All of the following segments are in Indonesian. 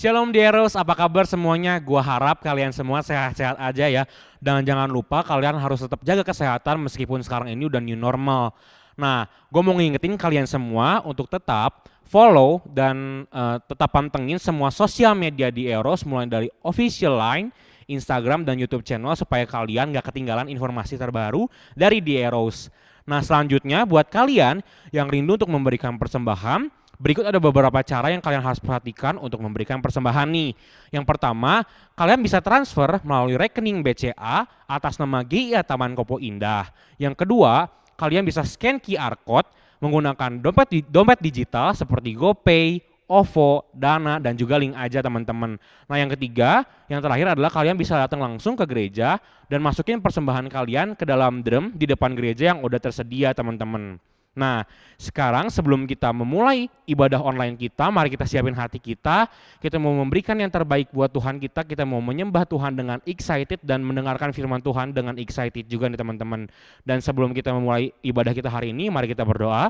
Shalom Deros, apa kabar semuanya? Gua harap kalian semua sehat-sehat aja ya. Dan jangan lupa kalian harus tetap jaga kesehatan meskipun sekarang ini udah new normal. Nah, gue mau ngingetin kalian semua untuk tetap follow dan tetap pantengin semua sosial media di Eros mulai dari official line, Instagram dan YouTube channel supaya kalian gak ketinggalan informasi terbaru dari di Eros. Nah, selanjutnya buat kalian yang rindu untuk memberikan persembahan, berikut ada beberapa cara yang kalian harus perhatikan untuk memberikan persembahan nih. Yang pertama, kalian bisa transfer melalui rekening BCA atas nama GIA Taman Kopo Indah. Yang kedua, kalian bisa scan QR code menggunakan dompet digital seperti GoPay, OVO, Dana, dan juga link aja teman-teman. Nah yang ketiga, yang terakhir adalah kalian bisa datang langsung ke gereja dan masukin persembahan kalian ke dalam drum di depan gereja yang udah tersedia teman-teman. Nah, sekarang sebelum kita memulai ibadah online kita, mari kita siapin hati kita. Kita mau memberikan yang terbaik buat Tuhan kita mau menyembah Tuhan dengan excited dan mendengarkan firman Tuhan dengan excited juga nih teman-teman. Dan sebelum kita memulai ibadah kita hari ini, mari kita berdoa.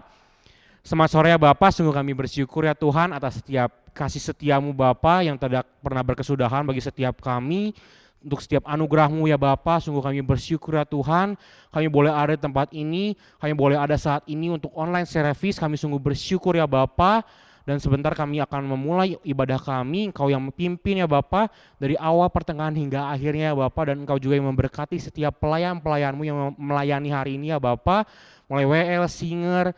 Selamat sore ya Bapak, sungguh kami bersyukur ya Tuhan atas setiap kasih setiamu Bapak yang tidak pernah berkesudahan bagi setiap kami. Untuk setiap anugerah-Mu ya Bapa, sungguh kami bersyukur ya Tuhan, kami boleh ada di tempat ini, kami boleh ada saat ini untuk online service, kami sungguh bersyukur ya Bapa. Dan sebentar kami akan memulai ibadah kami, Engkau yang memimpin ya Bapa, dari awal pertengahan hingga akhirnya ya Bapa, dan Engkau juga yang memberkati setiap pelayan-pelayan-Mu yang melayani hari ini ya Bapa, mulai WL, singer,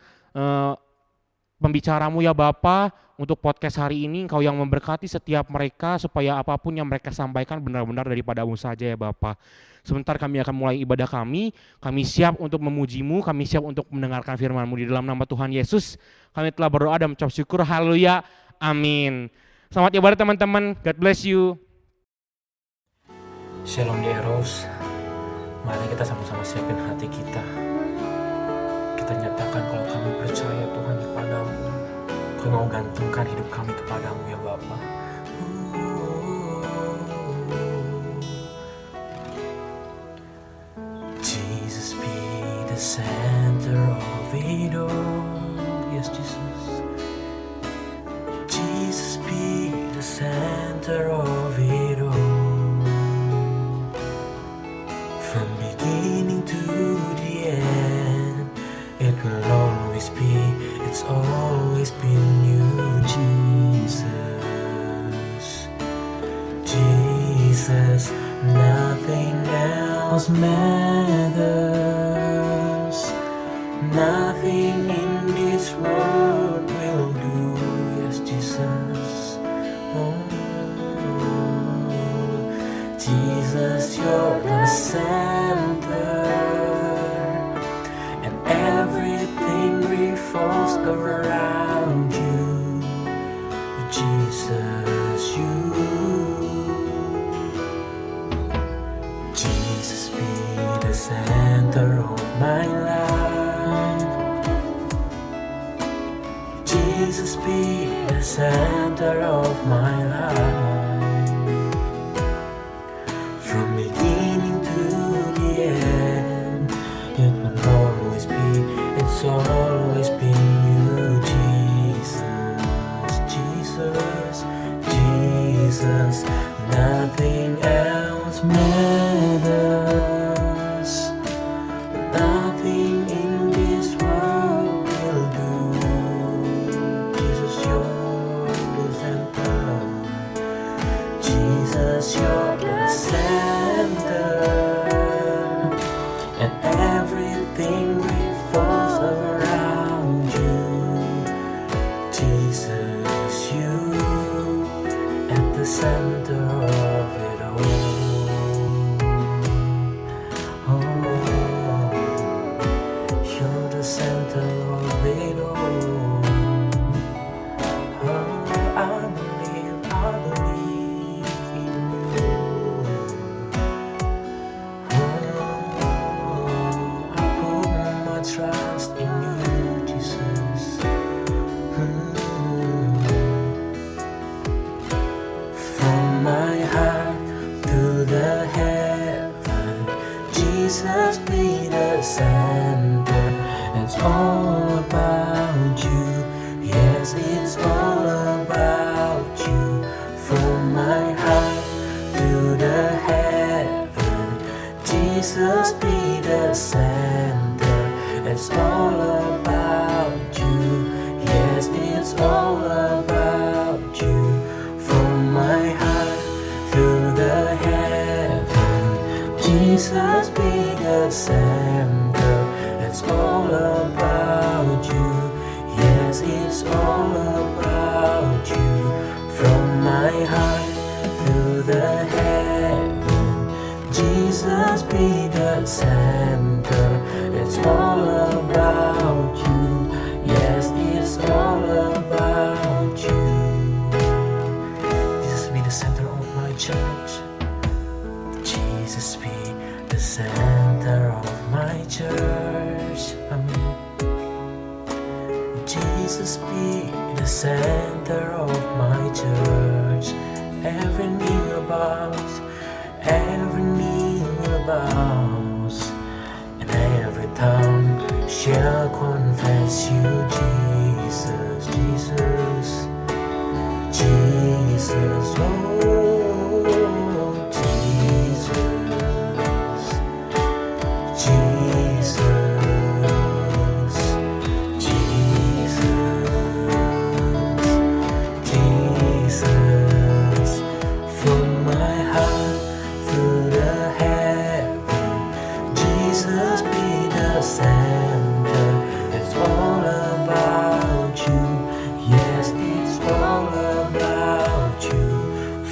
pembicaramu ya Bapa, untuk podcast hari ini Engkau yang memberkati setiap mereka supaya apapun yang mereka sampaikan benar-benar daripada-Mu saja ya Bapa. Sebentar kami akan mulai ibadah kami siap untuk memuji-Mu, kami siap untuk mendengarkan firman-Mu di dalam nama Tuhan Yesus. Kami telah berdoa dan mengucap syukur, haleluya, amin. Selamat ibadah teman-teman, God bless you. Shalom di Eros, mari kita sama-sama siapin hati kita. Kita nyatakan kalau kami percaya Tuhan kepadamu. Kami mau gantungkan hidup kami kepadamu ya Bapa. Jesus be the center of it all. Yes Jesus. Jesus be the center of it all. From beginning to the end, it will always be, it's always been you, Jesus. Jesus, nothing else matters. Nothing in this world will do, yes Jesus. Oh, Jesus, you're the center, and everything revolves around you, Jesus, you. Jesus, be the center of my life. Jesus, be the center of my life. From beginning to the end, it will always be, it's always been you, Jesus, Jesus, Jesus. Nothing else matters. Nothing in this world will do. Jesus, you're the center. Jesus, you're the center, and everything revolves around you. Jesus, you at the center of it all. Oh, you're the center of it all. Oh, I believe in you. Oh, I put my trust in you, Jesus. From my heart to the heaven, Jesus be the center. It's all about you. Yes, it's all about you. From Jesus be the center. It's all about you. Yes, it's all about you. From my heart to the heaven, Jesus be the center. It's all about you. Yes, it's all about you. From my heart to the heaven, Jesus be the center. It's all about you. Yes, it's all about you. Jesus be the center of my church. Jesus be the center of my church. Amen. Jesus be the center of my church. Every knee will bow, every knee will bow, and every tongue shall confess you, Jesus, Jesus, Jesus, oh, Jesus, Jesus, Jesus, Jesus. From my heart to the heaven, Jesus be the center. It's all about you. Yes, it's all about you.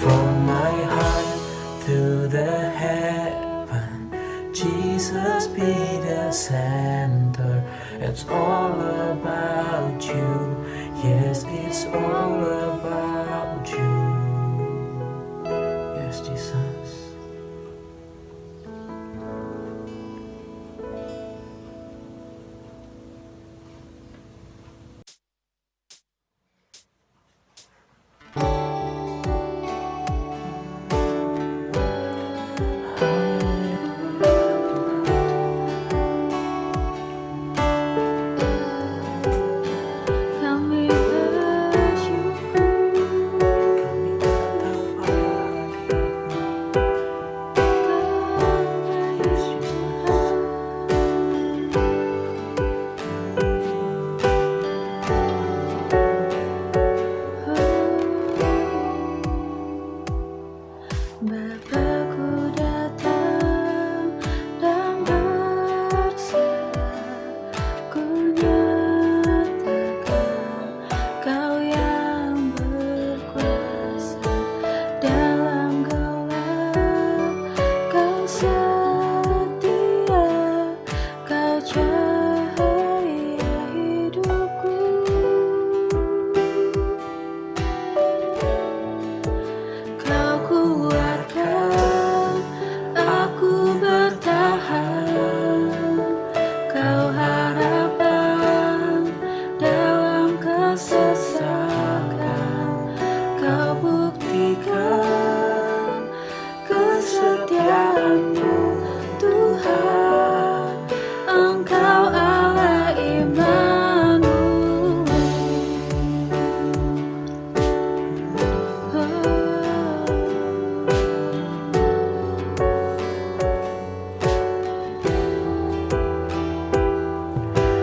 From my heart to the heaven, Jesus be the center. It's all about you. Yes, it's all about you. Yes, Jesus. Kami bersyukur karena Bapakku datang dan berserah, ku nyatakan Kau yang berkuasa dalam gelap. Kau setia, Kau cahaya hidupku. Kau kuatkan aku bertahan, Kau harapan dalam kesesakan. Kau buktikan kesetiaan-Mu, Tuhan. Engkau Allah Immanuel.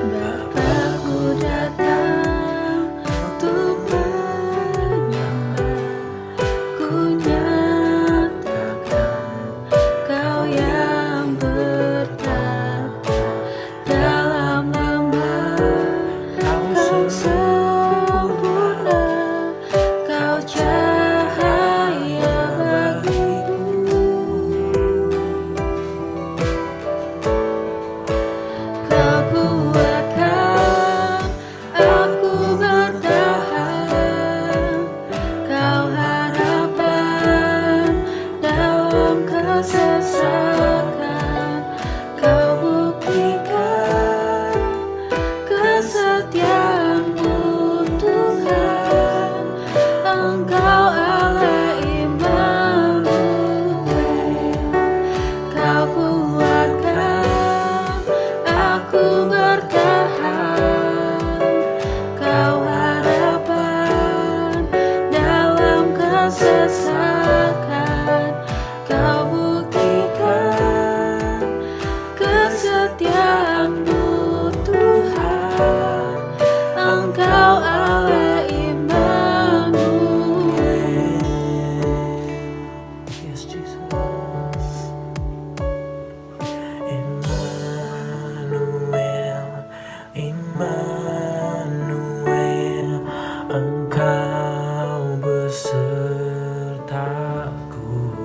Bapakku datang untuk menyembah, ku nyatakan Kau yang bertata dalam lembah. Kau sempurna, Kau cahaya bagiku. Kau kuatkan aku bertahan, Kau harapan dalam kesesakan. Kau buktikan kesetiaan-Mu, Tuhan. Engkau Allah Immanuel. Kau kuatkan aku bertahan, Kau harapan dalam kesesakan. Kau buktikan mataku.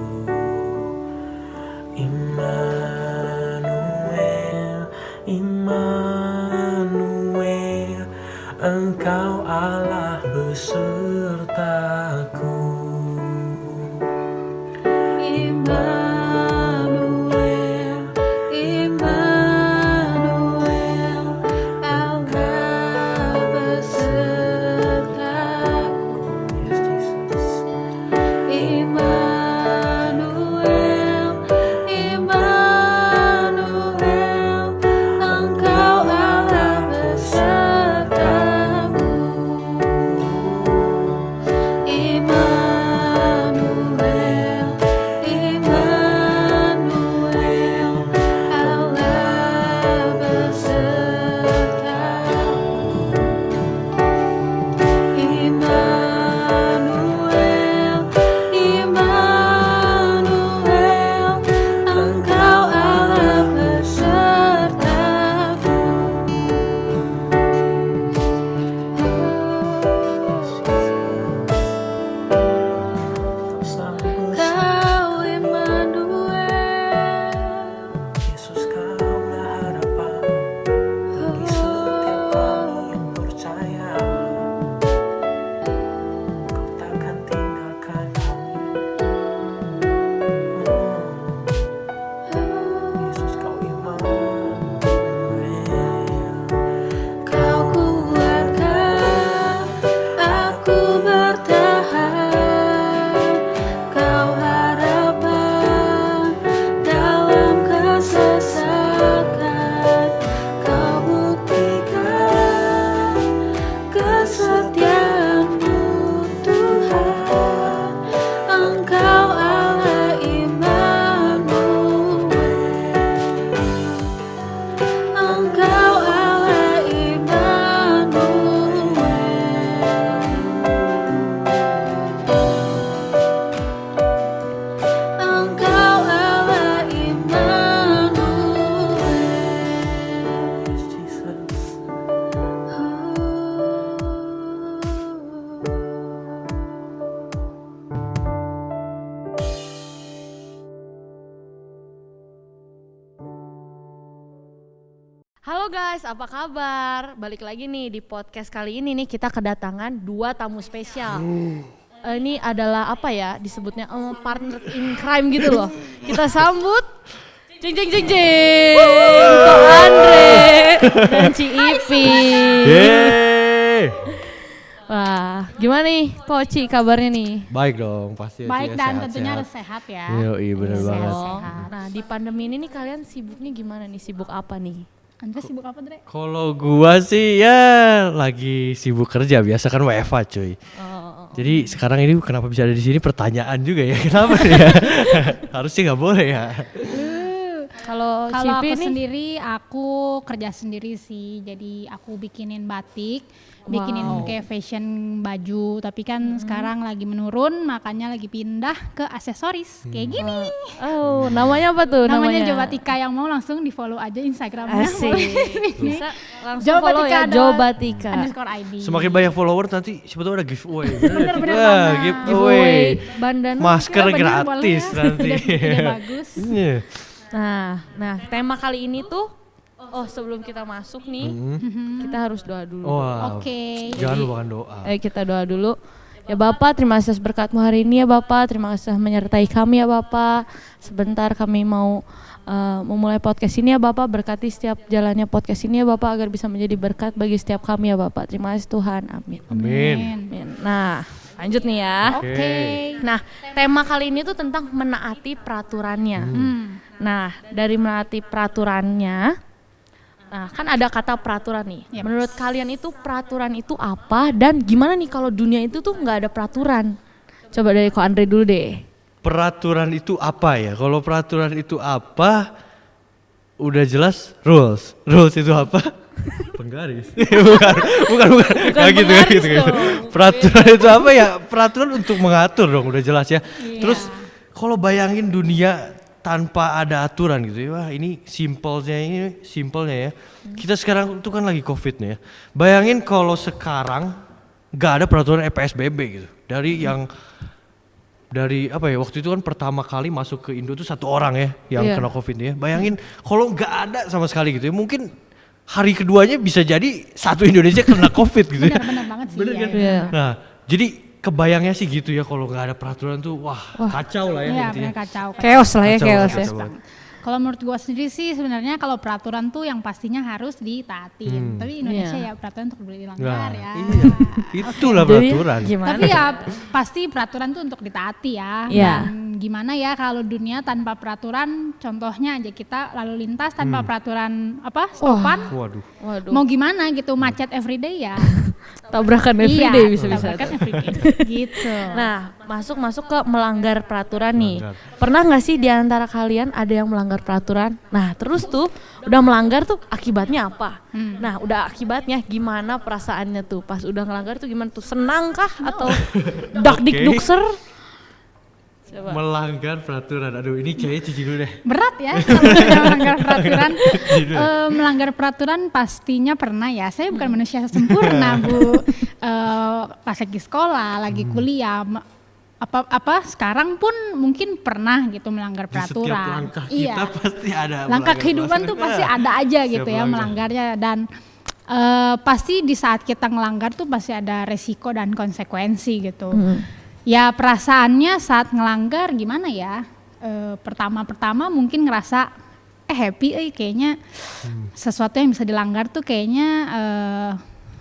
Immanuel, Immanuel, Engkau Allah besertaku. Immanuel, Immanuel, Allah besertaku. Yes, Jesus. Immanuel, Immanuel, Engkau Allah besertaku. Immanuel, Immanuel, Allah besertaku. Immanuel, Immanuel, Engkau Allah besertaku. Kau Immanuel, Yesus, Kaulah harapan bagi setiap kami yang percaya. Kau takkan tinggalkan kami. Yesus, Kau Immanuel. Kau kuatkan aku bertahan, Kau harapan dalam kesesakan, Kau buktikan kesetiaan-Mu Tuhan, Engkau Allah Immanuel, Engkau Allah Immanuel, Engkau Allah Immanuel. Yes, Jesus. Halo guys, apa kabar? Balik lagi nih di podcast kali ini nih kita kedatangan 2 tamu spesial. Ini adalah apa ya disebutnya partner in crime gitu loh. Kita sambut jeng jeng jeng jeng Ko Andre dan Ci Ipi. Yeay. Wah, gimana nih Ko Ci kabarnya nih? Baik dong, pasti. Baik Ci, dan sehat, tentunya sehat. harus sehat ya. Yoi, bener banget. Oh, nah di pandemi ini nih kalian sibuknya gimana nih? Sibuk apa nih? Andre sibuk apa, Dre? Kalau gua sih ya lagi sibuk kerja, biasa kan WFH cuy. Jadi sekarang ini kenapa bisa ada di sini pertanyaan juga ya, kenapa ya? Harusnya nggak boleh ya. Kalau Kalau Cipi aku nih sendiri, aku kerja sendiri sih. Jadi aku bikinin batik, bikinin kayak fashion baju. Tapi kan sekarang lagi menurun, makanya lagi pindah ke aksesoris kayak gini. oh, namanya apa tuh? Namanya Jobatika, yang mau langsung di follow aja Instagramnya. Asik. Bisa langsung Jobatika follow ya Jobatika. _ID. Semakin banyak follower nanti siapa tahu ada giveaway. Bener-bener Wah, banget. giveaway. Bandana. Masker Bener, gratis boleh ya. nanti. Ide bagus. Iya. Nah, tema kali ini tuh sebelum kita masuk nih, kita harus doa dulu. Wow. Oke. Jangan lupakan doa. Ayo kita doa dulu. Ya Bapak, terima kasih atas berkat-Mu hari ini ya Bapak. Terima kasih telah menyertai kami ya Bapak. Sebentar kami mau memulai podcast ini ya Bapak. Berkati setiap jalannya podcast ini ya Bapak, agar bisa menjadi berkat bagi setiap kami ya Bapak. Terima kasih Tuhan. Amin. Amin. Amin. Nah, lanjut nih ya. Oke. Nah, tema kali ini tuh tentang menaati peraturannya. Nah, dari menaati peraturannya, nah kan ada kata peraturan nih. Yep. Menurut kalian itu peraturan itu apa dan gimana nih kalau dunia itu tuh nggak ada peraturan? Coba dari Ko Andre dulu deh. Peraturan itu apa ya? Kalau peraturan itu apa? Udah jelas rules. Rules itu apa? Penggaris. bukan. Nggak gitu, nggak gitu. Peraturan itu apa ya? Peraturan untuk mengatur dong, udah jelas ya. Terus kalau bayangin dunia tanpa ada aturan gitu ya, wah ini simpelnya ya. Kita sekarang itu kan lagi COVID nih ya. Bayangin kalau sekarang nggak ada peraturan PSBB gitu. Dari yang dari apa ya, waktu itu kan pertama kali masuk ke Indo tuh 1 orang ya yang Iya. kena COVID ya. Bayangin kalau nggak ada sama sekali gitu ya, mungkin hari keduanya bisa jadi satu Indonesia kena COVID gitu ya. Benar banget sih. Bener ya, kan? ya. Iya. Nah, jadi kebayangnya sih gitu ya, kalau nggak ada peraturan tuh wah kacau lah ya Iya, intinya. benar kacau. Chaos lah ya, Kacau, chaos ya. kacau banget. Kalau menurut gua sendiri sih sebenarnya kalau peraturan tuh yang pastinya harus ditaatin. Tapi Indonesia Iya. ya peraturan untuk dilanggar Nah, ya. iya. Itulah Jadi, peraturan. Gimana? Tapi ya pasti peraturan tuh untuk ditaati ya. Iya. Dan gimana ya kalau dunia tanpa peraturan, contohnya aja kita lalu lintas tanpa peraturan apa stopan. Waduh. Waduh. Mau gimana gitu, macet everyday ya. Tabrakan everyday bisa-bisa. tabrakan everyday. Gitu. Nah, masuk ke melanggar peraturan nih. Melanggar. Pernah nggak sih di antara kalian ada yang melanggar peraturan? Nah, terus tuh udah melanggar tuh akibatnya apa? Nah, udah akibatnya gimana perasaannya tuh pas udah ngelanggar tuh gimana tuh? Senang kah atau dak-dik-dukser? Coba. Melanggar peraturan. Aduh, ini kayaknya Cici dulu deh. Berat ya kalau sudah melanggar peraturan. Melanggar peraturan pastinya pernah ya. Saya bukan manusia sempurna, Bu. Pas lagi sekolah, lagi kuliah, apa sekarang pun mungkin pernah gitu melanggar Di setiap peraturan. langkah kita pasti ada Langkah melanggar kehidupan tuh peraturan. pasti ada aja Setiap gitu ya melanggar. melanggarnya, dan pasti di saat kita ngelanggar tuh pasti ada resiko dan konsekuensi gitu. Ya perasaannya saat ngelanggar gimana ya? Pertama-pertama mungkin ngerasa happy, kayaknya sesuatu yang bisa dilanggar tuh kayaknya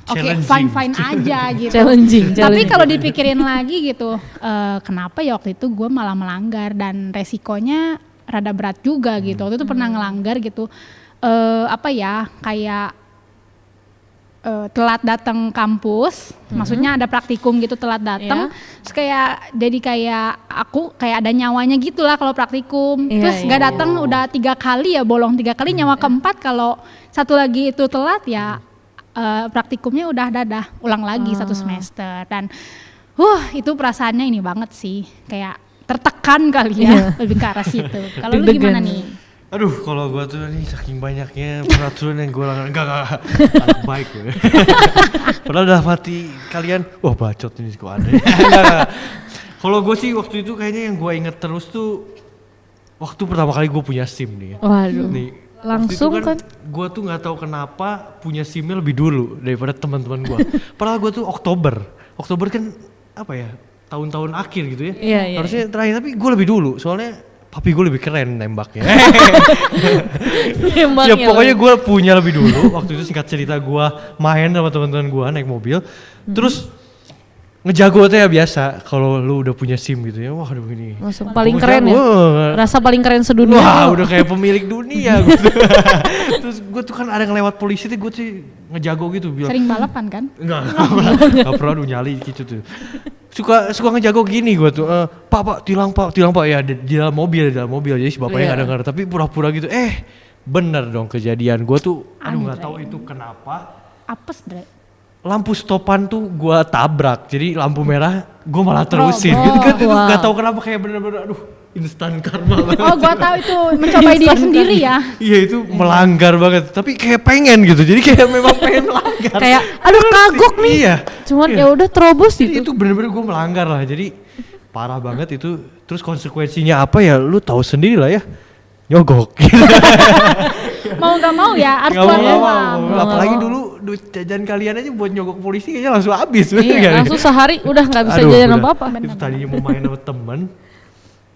oke, Challenging. fine aja gitu. Challenging. Tapi kalau dipikirin lagi gitu, kenapa ya waktu itu gue malah melanggar dan resikonya rada berat juga gitu. Waktu itu pernah ngelanggar gitu, apa ya, kayak telat datang kampus, maksudnya ada praktikum gitu telat datang, terus kayak jadi kayak aku kayak ada nyawanya gitulah kalau praktikum, Iya, terus iya. nggak datang udah 3 kali ya bolong 3 kali, nyawa keempat kalau satu lagi itu telat ya praktikumnya udah dadah ulang lagi 1 semester, dan itu perasaannya ini banget sih, kayak tertekan kali ya, lebih ke arah situ. Kalau lu gimana nih? Aduh, kalau gua tuh nih saking banyaknya peraturan yang gua langgar, enggak, anak baik gue. Padahal dalam hati kalian, wah bacot ini kok ada. Enggak. Kalau gue sih waktu itu kayaknya yang gua inget terus tuh waktu pertama kali gue punya SIM nih. Waduh. Nih, Langsung waktu itu kan? Gue tuh nggak tahu kenapa punya SIM-nya lebih dulu daripada teman-teman gue. Padahal gue tuh Oktober kan apa ya, tahun-tahun akhir gitu ya. Iya, iya, Harusnya terakhir, tapi gue lebih dulu soalnya papi gue lebih keren nembaknya. Ya pokoknya gue punya lebih dulu. Waktu itu singkat cerita gue main sama teman-teman gue naik mobil, terus ngejago tuh ya biasa. Kalau lu udah punya SIM gitu ya, wah aduh ini. Langsung paling Gua keren ya. ngejago. Rasa paling keren sedunia. Wah lo. udah kayak pemilik dunia gitu. Terus gue tuh kan ada ngelewat polisi tuh, gue tuh ngejago gitu bilang. Sering balapan kan? Enggak pernah aduh nyali gitu tuh. Suka ngejago gini gue tuh, pak tilang pak ya di dalam mobil jadi si bapaknya nggak dengar, tapi pura-pura gitu. Bener dong kejadian. Gue tuh aduh nggak tahu itu kenapa Apes, Dre. lampu stopan tuh gue tabrak, jadi lampu merah gue malah terusin Roboh. gitu kan. Itu Wah. nggak tahu kenapa kayak bener-bener aduh instan karma banget. Oh, gua tahu itu mencobai diri sendiri ya. Iya itu melanggar banget, tapi kayak pengen gitu, jadi kayak memang pengen melanggar. Kayak aduh kagok nih. Iya. Cuman Iya. ya udah terobos Jadi gitu. itu bener-bener gue melanggar lah, jadi parah banget itu. Terus konsekuensinya apa ya, lu tahu sendiri lah ya, nyogok. Mau nggak mau ya harus Nggak keluar mau, uang. apalagi dulu duit jajan kalian aja buat nyogok polisi kayaknya langsung habis. bener Iya, nggak? langsung sehari udah nggak bisa Aduh, jajan udah. apa-apa. Itu tadinya mau main sama temen,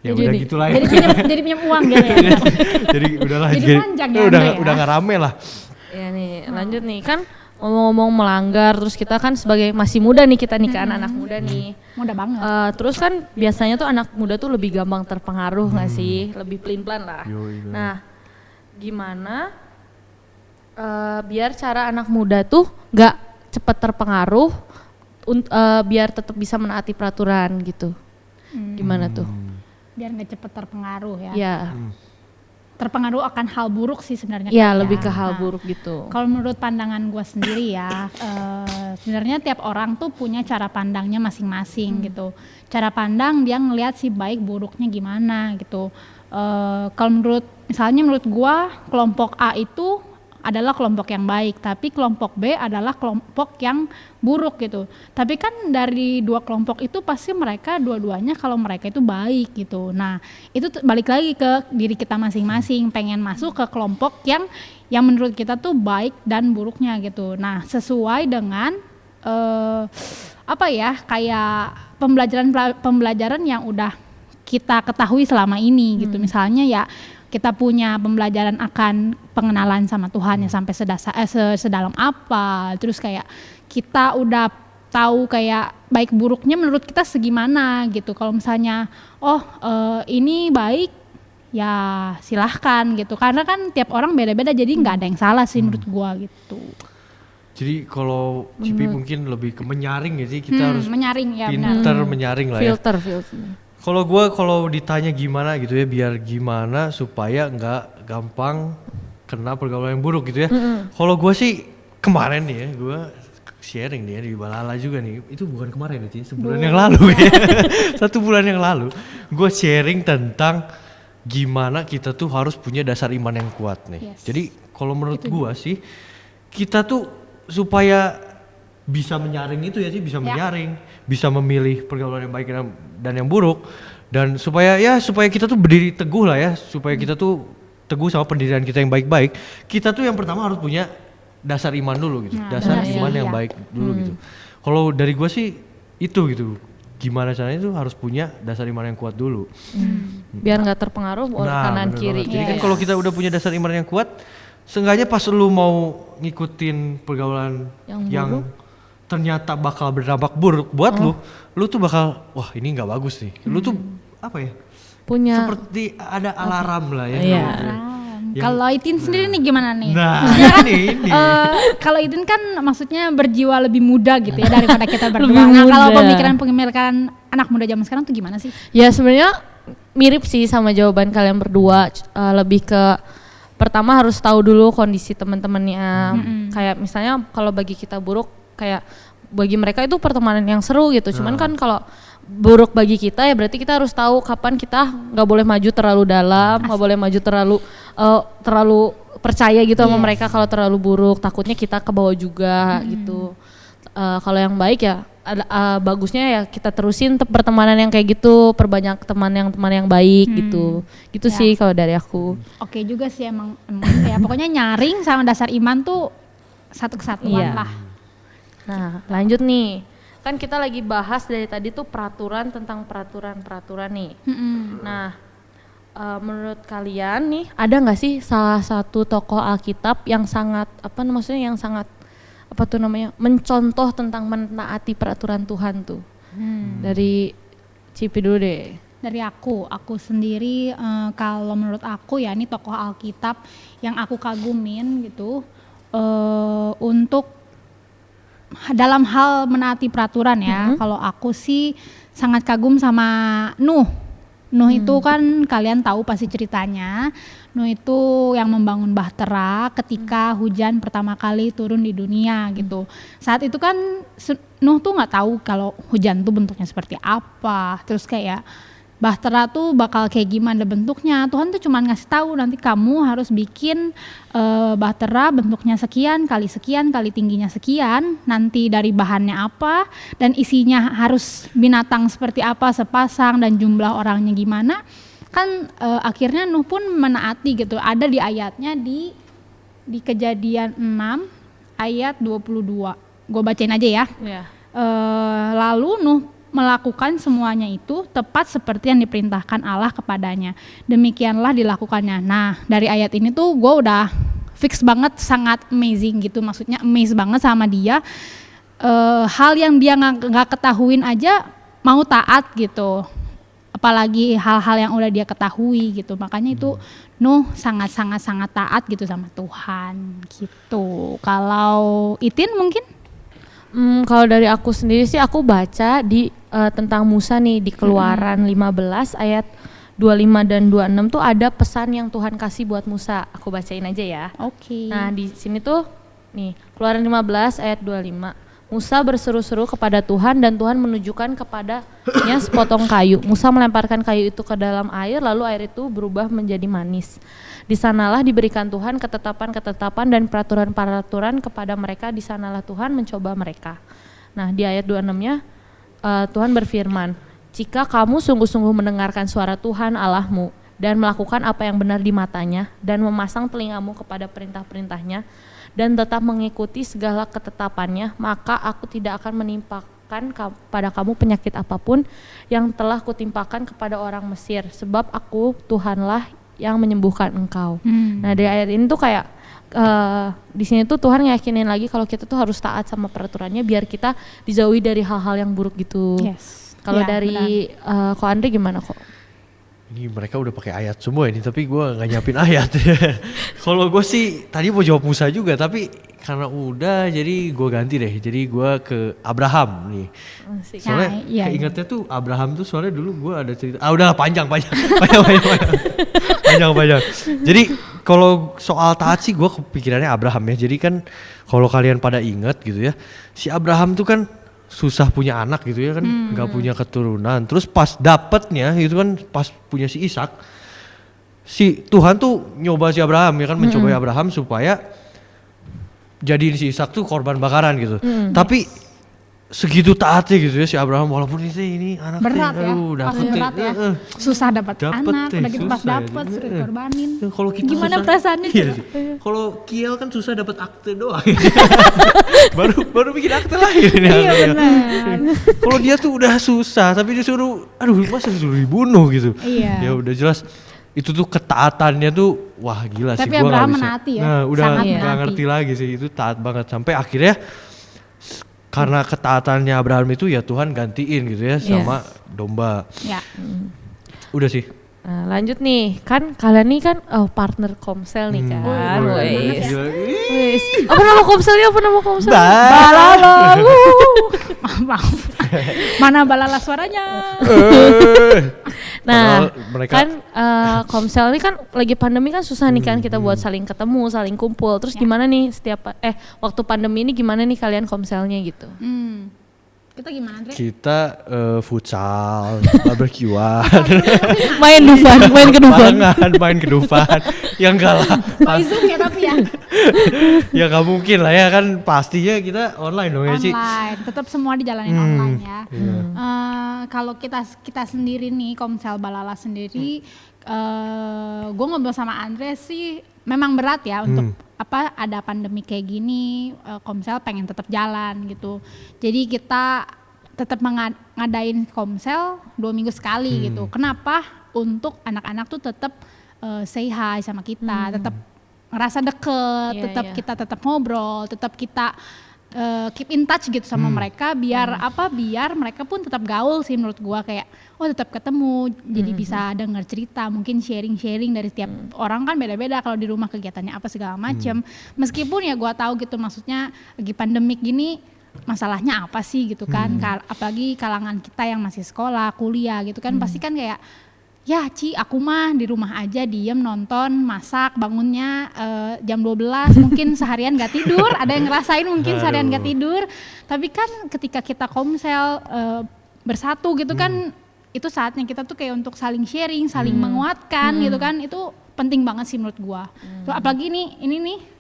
ya Jadi udah nih, gitulah ya. Jadi pinjam uang gitu ya. Jadi udahlah, Jadi panjang ya udah Anda ya. udah nggak rame lah. Ya nih, lanjut nih kan ngomong-ngomong melanggar, terus kita kan sebagai masih muda nih, kita nih kan anak muda nih. Mudah banget. Terus kan biasanya tuh anak muda tuh lebih gampang terpengaruh nggak sih, lebih pelin-pelan lah. Yoi, bener. Nah, gimana biar cara anak muda tuh nggak cepet terpengaruh, biar tetap bisa menaati peraturan gitu. Gimana tuh? Biar nggak cepet terpengaruh ya. Ya, Terpengaruh akan hal buruk sih sebenarnya. ya Kak, lebih ke Nah, hal buruk gitu. Kalau menurut pandangan gue sendiri ya, sebenarnya tiap orang tuh punya cara pandangnya masing-masing gitu. Cara pandang dia ngelihat si baik buruknya gimana gitu. Kalau menurut gue kelompok A itu adalah kelompok yang baik, tapi kelompok B adalah kelompok yang buruk gitu. Tapi kan dari dua kelompok itu pasti mereka dua-duanya kalau mereka itu baik gitu. Nah itu balik lagi ke diri kita masing-masing, pengen masuk ke kelompok yang menurut kita tuh baik dan buruknya gitu. Nah sesuai dengan kayak pembelajaran yang udah kita ketahui selama ini gitu. Misalnya ya kita punya pembelajaran akan pengenalan sama Tuhan yang sampai sedalam apa, terus kayak kita udah tahu kayak baik buruknya menurut kita segimana gitu. Kalau misalnya ini baik ya silahkan gitu, karena kan tiap orang beda-beda, jadi nggak ada yang salah sih menurut gua gitu. Jadi kalau Cipi mungkin lebih ke menyaring ya sih, kita harus menyaring ya, pinter menyaring lah ya. Filter. Kalau ditanya gimana gitu ya, biar gimana supaya nggak gampang kena pergaulan yang buruk gitu ya. Kalau gue sih kemarin nih ya, gue sharing nih ya di Balala juga nih. Itu bukan kemarin nih, sebulan yang lalu ya. 1 bulan yang lalu gue sharing tentang gimana kita tuh harus punya dasar iman yang kuat nih. Yes. Jadi kalau menurut gue sih, kita tuh supaya bisa menyaring itu ya sih, bisa menyaring, bisa memilih pergaulan yang baik dan yang buruk, dan supaya kita tuh berdiri teguh lah ya, supaya kita tuh teguh sama pendirian kita yang baik-baik. Kita tuh yang pertama harus punya dasar iman dulu gitu, dasar iman yang baik dulu gitu. Kalau dari gue sih itu gitu, gimana caranya tuh harus punya dasar iman yang kuat dulu. Biar nggak terpengaruh oleh kanan kiri. Jadi kan kalau kita udah punya dasar iman yang kuat, seenggaknya pas lu mau ngikutin pergaulan yang ternyata bakal berdampak buruk buat lu tuh bakal, wah ini nggak bagus nih. Lu tuh apa ya? Punya Seperti ada alarm lah ya. Iya. Kalau Itin sendiri nih gimana nih? Nah, ini. Kalau Itin kan maksudnya berjiwa lebih muda gitu ya daripada kita berdua. Lebih Nah kalau muda. pemikiran anak muda zaman sekarang tuh gimana sih? Ya sebenarnya mirip sih sama jawaban kalian berdua, lebih ke pertama harus tahu dulu kondisi teman-temannya. Kayak misalnya kalau bagi kita buruk, kayak bagi mereka itu pertemanan yang seru gitu. Cuman kan kalau buruk bagi kita ya berarti kita harus tahu kapan kita nggak boleh maju terlalu dalam, nggak boleh maju terlalu percaya gitu sama mereka. Kalau terlalu buruk takutnya kita ke bawah juga gitu. Kalau yang baik ya bagusnya ya kita terusin pertemanan yang kayak gitu, perbanyak teman yang baik gitu sih kalau dari aku. Oke juga sih emang ya pokoknya nyaring sama dasar iman tuh satu kesatuan lah. Nah lanjut nih, kan kita lagi bahas dari tadi tuh peraturan nih. Nah menurut kalian nih ada nggak sih salah satu tokoh Alkitab yang sangat mencontoh tentang menaati peraturan Tuhan tuh? Dari Cipi dulu deh. Dari aku sendiri kalau menurut aku ya ini tokoh Alkitab yang aku kagumin gitu untuk dalam hal menaati peraturan ya. Kalau aku sih sangat kagum sama Nuh itu kan kalian tahu pasti ceritanya. Nuh itu yang membangun bahtera ketika hujan pertama kali turun di dunia gitu. Saat itu kan Nuh tuh nggak tahu kalau hujan tuh bentuknya seperti apa, terus kayak bahtera tuh bakal kayak gimana bentuknya. Tuhan tuh cuman ngasih tahu nanti kamu harus bikin bahtera bentuknya sekian kali tingginya sekian, nanti dari bahannya apa dan isinya harus binatang seperti apa sepasang dan jumlah orangnya gimana. Kan akhirnya Nuh pun menaati gitu. Ada di ayatnya di Kejadian 6 ayat 22. Gue bacain aja ya. Lalu Nuh melakukan semuanya itu tepat seperti yang diperintahkan Allah kepadanya. Demikianlah dilakukannya. Nah dari ayat ini tuh gue udah fix banget, sangat amazing gitu. Maksudnya amazed banget sama dia. Hal yang dia nggak ketahuin aja mau taat gitu. Apalagi hal-hal yang udah dia ketahui gitu. Makanya itu Nuh sangat taat gitu sama Tuhan gitu. Kalau Itin mungkin? Kalau dari aku sendiri sih aku baca di tentang Musa nih di Keluaran 15 ayat 25 dan 26 tuh ada pesan yang Tuhan kasih buat Musa. Aku bacain aja ya. Oke. Nah di sini tuh nih Keluaran 15 ayat 25. Musa berseru-seru kepada Tuhan dan Tuhan menunjukkan kepadanya sepotong kayu. Musa melemparkan kayu itu ke dalam air, lalu air itu berubah menjadi manis. Di sanalah diberikan Tuhan ketetapan-ketetapan dan peraturan-peraturan kepada mereka. Di sanalah Tuhan mencoba mereka. Nah, di ayat 26-nya Tuhan berfirman, jika kamu sungguh-sungguh mendengarkan suara Tuhan Allahmu dan melakukan apa yang benar di matanya dan memasang telingamu kepada perintah-perintahnya dan tetap mengikuti segala ketetapannya, maka aku tidak akan menimpakan pada kamu penyakit apapun yang telah kutimpakan kepada orang Mesir, sebab aku Tuhanlah yang menyembuhkan engkau. Nah, dari ayat ini tuh kayak di sini tuh Tuhan ngeyakinin lagi kalau kita tuh harus taat sama peraturannya biar kita dijauhi dari hal-hal yang buruk gitu. Yes. Kalau Ya, dari Ko Andre gimana kok? Ini mereka udah pakai ayat semua ini, tapi gue nggak nyiapin ayat. Kalau gue sih tadi mau jawab Musa juga, tapi karena udah jadi gue ganti deh. Jadi gue ke Abraham nih. Asik. Soalnya Nah, iya, keingetnya tuh Abraham tuh soalnya dulu gue ada cerita. Udahlah panjang. Jadi kalau soal taat sih gue kepikirannya Abraham ya. Jadi kan kalau kalian pada ingat gitu ya, si Abraham tuh kan susah punya anak gitu ya kan, nggak punya keturunan. Terus pas dapetnya gitu kan, pas punya si Ishak, si Tuhan tuh nyoba si Abraham ya kan, mencobai Abraham supaya jadiin si Ishak tuh korban bakaran gitu. Tapi segitu taatnya gitu ya si Abraham, walaupun ini anaknya Berat ya, pasti dapet berat ya. Susah dapat Dapet anak, deh, udah gitu pas susah ya. dapet sudah dikorbanin. Kalau kita Gimana susah- perasaannya Iya coba? sih. Kalau Kiel kan susah dapat akte doang. baru bikin akte lahir ini. Iya anaknya. benar. Kalau dia tuh udah susah tapi disuruh, masa disuruh dibunuh gitu. Iya. Ya udah jelas itu tuh ketaatannya tuh wah gila sih. Tapi Gua nggak Abraham bisa. menaati ya, Nah udah sangat nggak menaati. ngerti lagi sih, itu taat banget sampai akhirnya karena ketaatannya Abraham itu ya Tuhan gantiin gitu ya sama domba. Ya. Udah sih. Nah, lanjut nih, kan kalian nih kan partner Komsel nih kan. Wes. Gila. Wes. Apa nama Komselnya? Balala. Maaf. Mana balala suaranya? Nah, Padahal mereka- kan Komsel ini kan lagi pandemi kan susah nih kan kita buat saling ketemu, saling kumpul. Terus gimana nih waktu pandemi ini gimana nih kalian Komselnya gitu? Kita gimana, Andre? Kita futsal, barbekyuan, Main Dufan, main ke Dufan. barengan main ke Dufan. Ya enggak lah. By Zoom ya tapi ya. Ya nggak mungkin lah ya kan, pastinya kita online dong ya sih. Online, tetap semua dijalanin online ya. Kalau kita sendiri nih, Komsel Balala sendiri, gue ngobrol sama Andre sih, memang berat ya untuk ada pandemi kayak gini, Komsel pengen tetap jalan gitu. Jadi kita tetap ngadain Komsel 2 minggu sekali gitu. Kenapa? Untuk anak-anak tuh tetap say hi sama kita, tetap ngerasa deket, Iya, tetap iya. kita tetap ngobrol, tetap kita keep in touch gitu sama mereka biar biar mereka pun tetap gaul sih menurut gua, kayak tetap ketemu jadi bisa dengar cerita, mungkin sharing dari setiap orang kan beda-beda kalau di rumah kegiatannya apa segala macem. Meskipun ya gua tahu gitu, maksudnya lagi pandemik gini masalahnya apa sih gitu kan, apalagi kalangan kita yang masih sekolah, kuliah gitu kan, pasti kan kayak ya Ci, aku mah di rumah aja diem nonton, masak, bangunnya jam 12, mungkin seharian gak tidur, ada yang ngerasain mungkin seharian gak tidur. Tapi kan ketika kita Komsel bersatu gitu kan, itu saatnya kita tuh kayak untuk saling sharing, saling menguatkan gitu kan, itu penting banget sih menurut gua. Tuh, apalagi ini nih,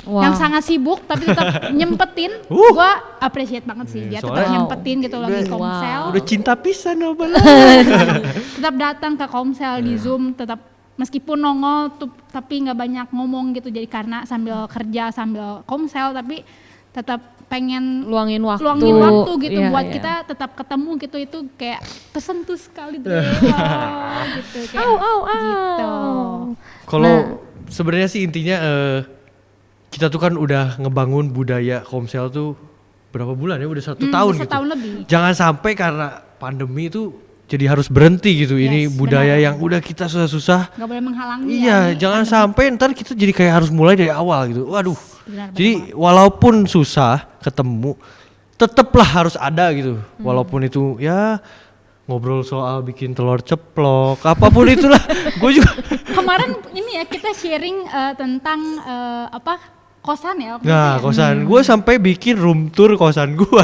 yang sangat sibuk tapi tetap nyempetin, gua appreciate banget sih, dia tetap soalnya- nyempetin gitu lagi Udah- Komsel. Udah cinta pisan sama lo. Tetap datang ke Komsel di Zoom, tetap meskipun nongol tuh tapi nggak banyak ngomong gitu, jadi karena sambil kerja sambil Komsel tapi tetap pengen Luangin waktu. gitu Iya, buat iya. kita tetap ketemu gitu, itu kayak tersentuh sekali deh. Wow, gitu kayak gitu. Kalau sebenarnya sih intinya kita tuh kan udah ngebangun budaya Komsel tuh berapa bulan ya, udah 1 tahun gitu. Setahun lebih. Jangan sampai karena pandemi itu jadi harus berhenti gitu. Ini Yes, budaya benar. yang udah kita susah-susah. Nggak boleh menghalangi. Iya, nih. jangan sampai ntar kita jadi kayak harus mulai dari awal gitu. Waduh. Benar, Jadi walaupun susah ketemu, tetaplah harus ada gitu. Walaupun itu ya ngobrol soal bikin telur ceplok, apapun itulah. Gue juga Kemarin ini ya kita sharing tentang kosan ya waktu itu Nah ya? kosan, gue sampai bikin room tour kosan gue.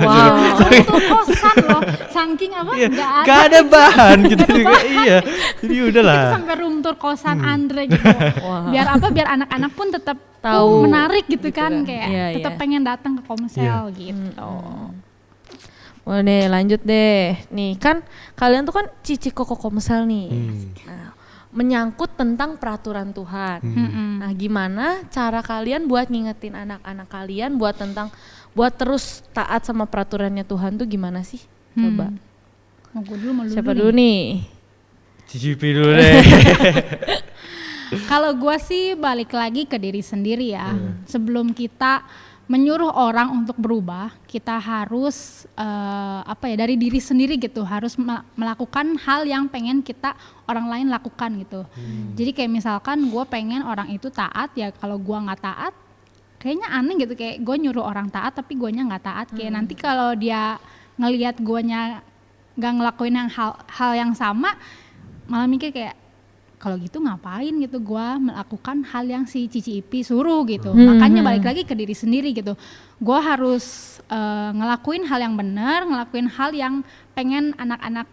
Itu kosan loh, saking apa Iya, nggak gak ada bahan gitu juga. Iya, jadi udahlah. Itu sampai room tour kosan Andre gitu. Biar apa? Biar anak-anak pun tetap Tahu menarik gitu gitu kan, kan. kayak Iya, tetap iya. pengen datang ke Komsel gitu. Boleh deh, lanjut deh. Nih kan kalian tuh kan cici koko Komsel nih. Nah, menyangkut tentang peraturan Tuhan. Nah, gimana cara kalian buat ngingetin anak-anak kalian buat terus taat sama peraturannya Tuhan tuh gimana sih? Coba. Mau gue dulu, mau lu Siapa dulu dulu nih? Cicipi dulu deh. Kalau gue sih balik lagi ke diri sendiri ya. Sebelum kita menyuruh orang untuk berubah, kita harus dari diri sendiri gitu, harus melakukan hal yang pengen kita orang lain lakukan gitu. Jadi kayak misalkan gue pengen orang itu taat, ya kalau gue nggak taat, kayaknya aneh gitu, kayak gue nyuruh orang taat tapi guanya nggak taat. Kayak nanti kalau dia ngelihat guanya nggak ngelakuin hal yang sama, malah mikir kayak kalau gitu ngapain gitu gua melakukan hal yang si Cici Ipi suruh gitu. Makanya balik lagi ke diri sendiri gitu. Gua harus ngelakuin hal yang benar, ngelakuin hal yang pengen anak-anak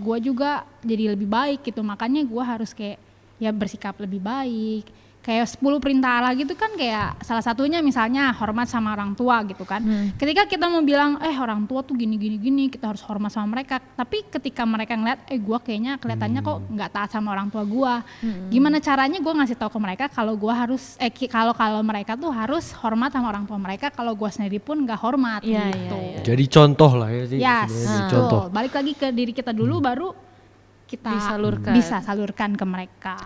gua juga jadi lebih baik gitu. Makanya gua harus kayak ya bersikap lebih baik. Kayak 10 perintah Allah gitu kan, kayak salah satunya misalnya hormat sama orang tua gitu kan. Ketika kita mau bilang orang tua tuh gini, kita harus hormat sama mereka. Tapi ketika mereka ngeliat gua kayaknya kelihatannya kok nggak taat sama orang tua gua. Gimana caranya gua ngasih tahu ke mereka kalau gua harus kalau mereka tuh harus hormat sama orang tua mereka, kalau gua sendiri pun nggak hormat gitu. Jadi contoh lah ya sih. Yes, sebenarnya jadi betul. contoh. Balik lagi ke diri kita dulu, baru kita bisa salurkan ke mereka.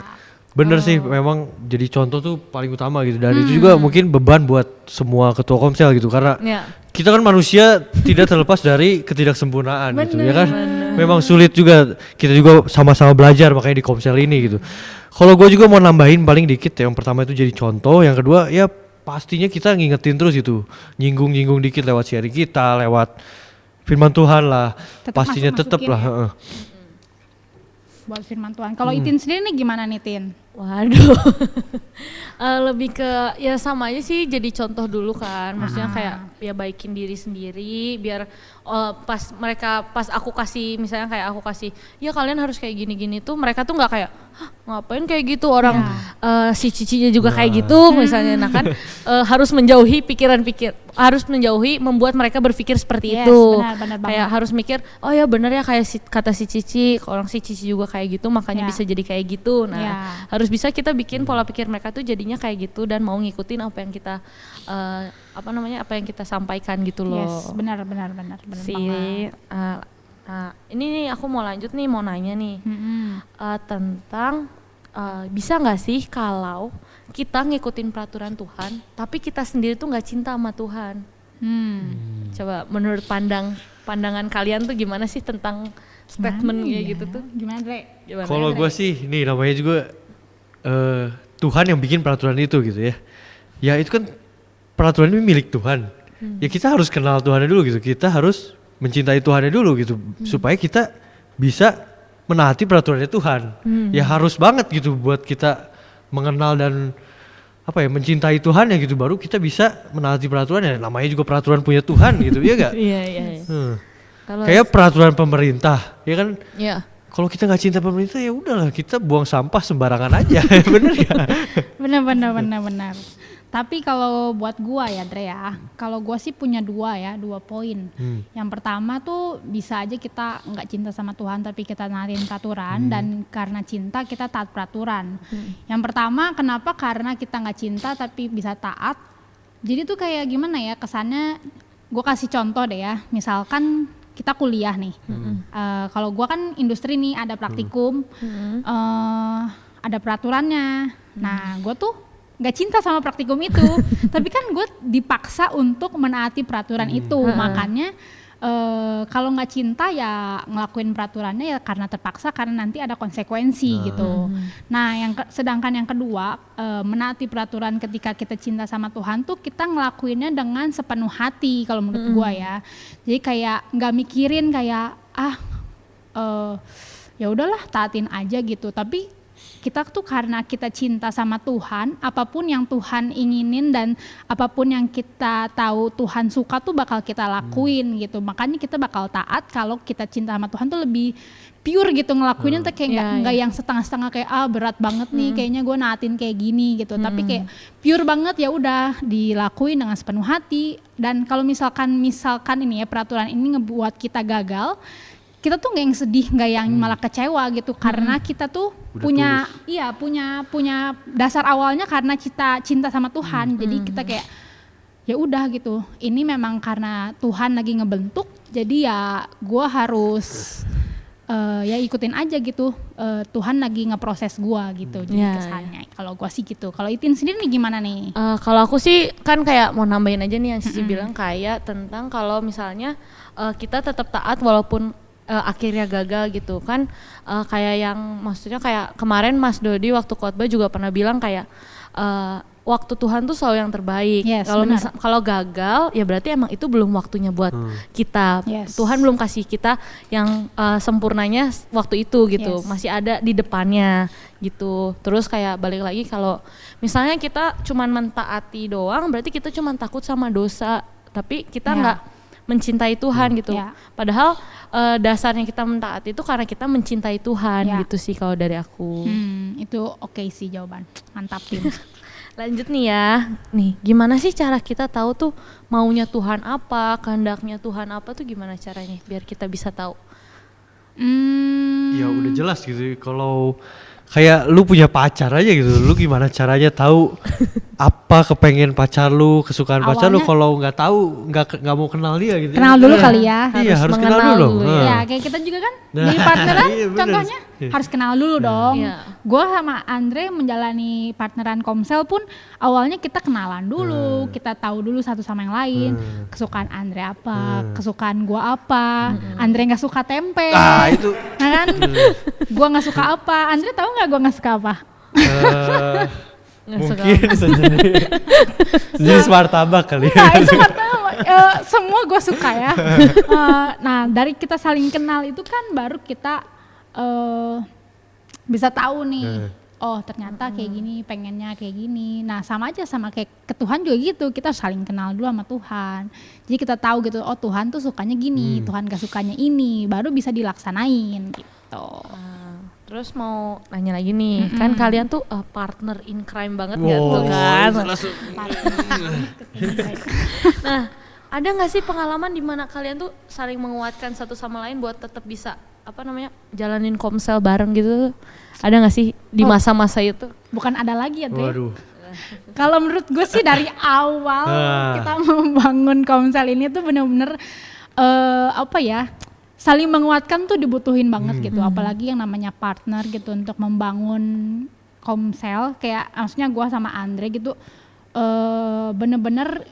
Bener sih, memang jadi contoh tuh paling utama gitu. Dan itu juga mungkin beban buat semua ketua Komsel gitu, karena kita kan manusia tidak terlepas dari ketidaksempurnaan gitu ya kan. Memang sulit juga, kita juga sama-sama belajar makanya di Komsel ini gitu. Kalau gue juga mau nambahin paling dikit, yang pertama itu jadi contoh, yang kedua ya pastinya kita ngingetin terus gitu, nyinggung dikit lewat sharing kita, lewat firman Tuhan lah, pastinya tetap lah. Buat firman Tuhan. Kalau Itin sendiri nih gimana nih Tin? Waduh, lebih ke ya sama aja sih, jadi contoh dulu kan, maksudnya kayak ya baikin diri sendiri biar pas aku kasih, misalnya kayak aku kasih, ya kalian harus kayak gini-gini tuh, mereka tuh nggak kayak, hah ngapain kayak gitu orang si cicinya juga kayak gitu misalnya, nah kan harus menjauhi harus menjauhi membuat mereka berpikir seperti itu, benar kayak harus mikir, oh ya benar ya kayak kata si Cici, orang si Cici juga kayak gitu, makanya bisa jadi kayak gitu, nah harus bisa kita bikin pola pikir mereka tuh jadinya kayak gitu dan mau ngikutin apa yang kita apa yang kita sampaikan gitu loh. Yes, benar Sih. Ini nih aku mau lanjut nih, mau nanya nih tentang bisa nggak sih kalau kita ngikutin peraturan Tuhan tapi kita sendiri tuh nggak cinta sama Tuhan? Coba menurut pandangan kalian tuh gimana sih tentang statement kayak gitu tuh? Gimana Dre? Kalau gue sih, nih namanya juga Tuhan yang bikin peraturan itu gitu ya. Ya itu kan peraturan ini milik Tuhan. Ya kita harus kenal Tuhannya dulu gitu. Kita harus mencintai Tuhannya dulu gitu, supaya kita bisa menaati peraturannya Tuhan. Ya harus banget gitu buat kita mengenal dan mencintai Tuhan ya gitu, baru kita bisa menaati peraturannya. Namanya juga peraturan punya Tuhan gitu, ya gak? Iya. Kayak peraturan pemerintah, ya kan? Iya. Kalau kita nggak cinta pemerintah ya udahlah, kita buang sampah sembarangan aja, bener ya? Benar. Tapi kalau buat gua ya Dre ya, kalau gua sih punya dua poin. Yang pertama tuh bisa aja kita nggak cinta sama Tuhan tapi kita naatin peraturan, dan karena cinta kita taat peraturan. Yang pertama kenapa? Karena kita nggak cinta tapi bisa taat. Jadi tuh kayak gimana ya kesannya? Gua kasih contoh deh ya, misalkan kita kuliah nih, kalau gua kan industri nih, ada praktikum, ada peraturannya. Nah gua tuh nggak cinta sama praktikum itu, tapi kan gue dipaksa untuk menaati peraturan itu. Makanya kalau nggak cinta ya ngelakuin peraturannya ya karena terpaksa, karena nanti ada konsekuensi gitu. Nah sedangkan yang kedua, menaati peraturan ketika kita cinta sama Tuhan tuh kita ngelakuinnya dengan sepenuh hati kalau menurut gue ya. Jadi kayak nggak mikirin kayak ya udahlah taatin aja gitu, tapi kita tuh karena kita cinta sama Tuhan, apapun yang Tuhan inginin dan apapun yang kita tahu Tuhan suka tuh bakal kita lakuin gitu. Makanya kita bakal taat kalau kita cinta sama Tuhan tuh lebih pure gitu ngelakuinnya tuh kayak nggak yang setengah-setengah kayak berat banget nih kayaknya gue naatin kayak gini gitu. Tapi kayak pure banget ya udah dilakuin dengan sepenuh hati. Dan kalau misalkan ini ya peraturan ini ngebuat kita gagal, kita tuh nggak yang sedih, nggak yang malah kecewa gitu, karena kita tuh punya dasar awalnya karena kita cinta sama Tuhan. Jadi kita kayak ya udah gitu, ini memang karena Tuhan lagi ngebentuk, jadi ya gue harus ya ikutin aja gitu, Tuhan lagi ngeproses gue gitu. Jadi kesannya kalau gue sih gitu. Kalau Itin sendiri nih gimana nih? Kalau aku sih kan kayak mau nambahin aja nih yang Cici bilang, kayak tentang kalau misalnya kita tetap taat walaupun akhirnya gagal gitu kan, kayak yang maksudnya kayak kemarin Mas Dodi waktu khotbah juga pernah bilang kayak waktu Tuhan tuh selalu yang terbaik. Kalau gagal ya berarti emang itu belum waktunya buat kita. Tuhan belum kasih kita yang sempurnanya waktu itu gitu. Masih ada di depannya gitu. Terus kayak balik lagi, kalau misalnya kita cuman mentaati doang berarti kita cuman takut sama dosa, tapi kita nggak mencintai Tuhan gitu. Padahal dasarnya kita mentaati itu karena kita mencintai Tuhan gitu sih kalau dari aku. Itu oke sih jawaban. Mantap Tim. Lanjut nih ya, nih gimana sih cara kita tahu tuh maunya Tuhan apa, kehendaknya Tuhan apa tuh gimana caranya biar kita bisa tahu? Ya udah jelas gitu, kalau kayak lu punya pacar aja gitu, lu gimana caranya tahu apa kepengen pacar lu, kesukaan pacar lu, kalau nggak tahu nggak mau kenal dia gitu. Kenal dulu kali ya. Iya harus kenal dulu. Ya kayak kita juga kan jadi partneran contohnya harus kenal dulu dong. Gue sama Andre menjalani partneran komsel pun awalnya kita kenalan dulu, kita tahu dulu satu sama yang lain. Kesukaan Andre apa, kesukaan gue apa. Andre nggak suka tempe. Itu. Nah kan, gue nggak suka apa. Andre tahu nggak gue nggak suka apa? Mungkin sejenis martabak kali ya. Nah itu martabak, semua gue suka ya. Nah dari kita saling kenal itu kan baru kita bisa tahu nih, oh ternyata kayak gini, pengennya kayak gini. Nah sama aja sama kayak ke Tuhan juga gitu, kita saling kenal dulu sama Tuhan. Jadi kita tahu gitu, oh Tuhan tuh sukanya gini, Tuhan gak sukanya ini, baru bisa dilaksanain gitu. Terus mau nanya lagi nih, kan kalian tuh partner in crime banget ya tuh kan? Nah, ada nggak sih pengalaman di mana kalian tuh saling menguatkan satu sama lain buat tetap bisa jalanin komsel bareng gitu? Ada nggak sih di masa-masa itu? Bukan ada lagi ya Dre? Kalau menurut gue sih dari awal kita membangun komsel ini tuh bener-bener saling menguatkan tuh dibutuhin banget gitu, apalagi yang namanya partner gitu untuk membangun komsel. Kayak maksudnya gue sama Andre gitu bener-bener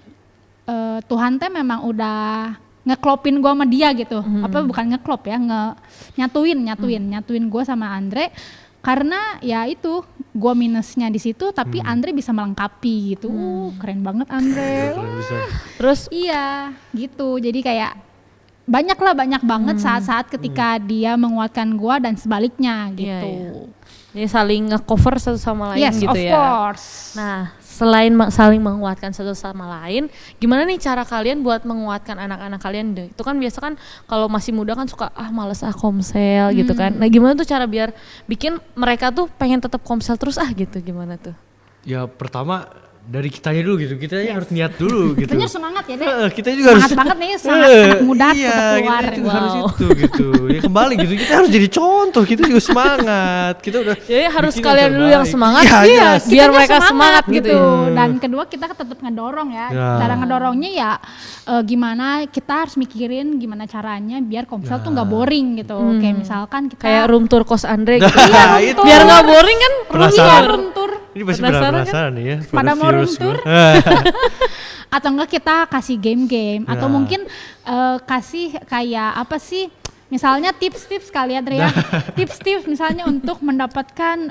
Tuhan teh memang udah ngeklopin gue sama dia gitu. Bukan ngeklop ya, nyatuin gue sama Andre, karena ya itu gue minusnya di situ tapi Andre bisa melengkapi gitu. Keren banget Andre. Terus iya gitu, jadi kayak banyak banget saat-saat ketika dia menguatkan gua dan sebaliknya gitu. Jadi saling nge-cover satu sama lain gitu ya. Yes, of course. Nah, selain saling menguatkan satu sama lain, gimana nih cara kalian buat menguatkan anak-anak kalian deh? Itu kan biasa kan kalau masih muda kan suka males komsel gitu kan. Nah, gimana tuh cara biar bikin mereka tuh pengen tetap komsel terus gitu, gimana tuh? Ya pertama dari kitanya dulu gitu, kita harus niat dulu gitu. Kitanya semangat ya deh. Kita juga semangat harus banget nih, semangat anak muda keluar. Kita juga harus itu gitu. Ya kembali gitu, kita harus jadi contoh, kita juga semangat. Kita udah. Jadi harus kalian dulu yang semangat, ya, biar mereka semangat gitu. Dan kedua kita tetap ngedorong ya. Cara ngedorongnya ya gimana kita harus mikirin gimana caranya biar komsel tuh nggak boring gitu. Kayak misalkan kita kayak room tour kos Andre gitu. Iya, biar nggak boring kan. Room tour. Ini pasti penasaran nih ya. Pada mau room tour. Atau enggak kita kasih game-game atau mungkin kasih kayak apa sih, misalnya tips-tips kali ya Dre ya. Tips-tips misalnya untuk mendapatkan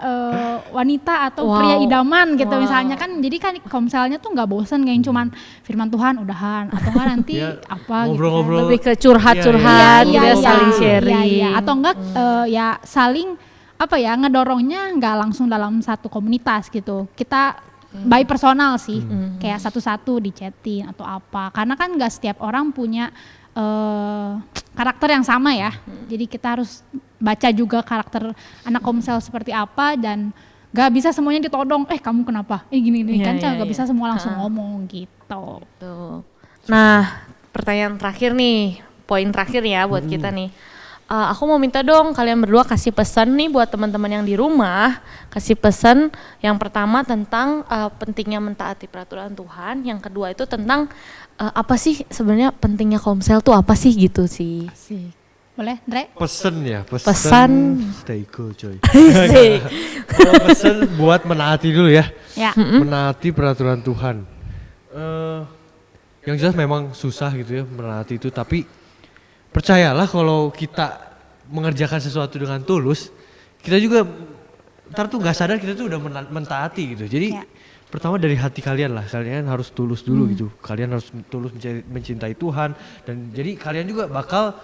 wanita atau pria idaman gitu misalnya kan. Jadi kan komselnya tuh nggak bosan kayak cuman firman Tuhan udahan atau enggak nanti apa ngobrol-ngobrol gitu. Lebih ke curhat-curhat gitu ya, saling sharing. Atau enggak ya saling apa ya, ngedorongnya nggak langsung dalam satu komunitas gitu. Kita by personal sih, kayak satu-satu di chatting atau apa. Karena kan nggak setiap orang punya karakter yang sama ya. Jadi kita harus baca juga karakter anak komsel seperti apa, dan nggak bisa semuanya ditodong. Kamu kenapa? Gini-gini Iya, kan, iya, nggak iya. bisa semua langsung ngomong gitu. Tuh. Nah, pertanyaan terakhir nih, poin terakhir ya buat kita nih. Aku mau minta dong kalian berdua kasih pesan nih buat teman-teman yang di rumah. Kasih pesan yang pertama tentang pentingnya mentaati peraturan Tuhan. Yang kedua itu tentang apa sih sebenarnya pentingnya komsel tuh apa sih gitu sih. Asik. Boleh, Dre? Pesen ya, Pesan. stay cool coy. Sih. Kalau pesen buat menaati dulu ya, Ya. menaati peraturan Tuhan. Yang jelas memang susah gitu ya menaati itu, tapi percayalah kalau kita mengerjakan sesuatu dengan tulus, kita juga ntar tuh nggak sadar kita tuh udah mentaati gitu. Jadi Ya. pertama dari hati kalian lah, kalian harus tulus dulu gitu. Kalian harus tulus mencintai Tuhan, dan jadi kalian juga bakal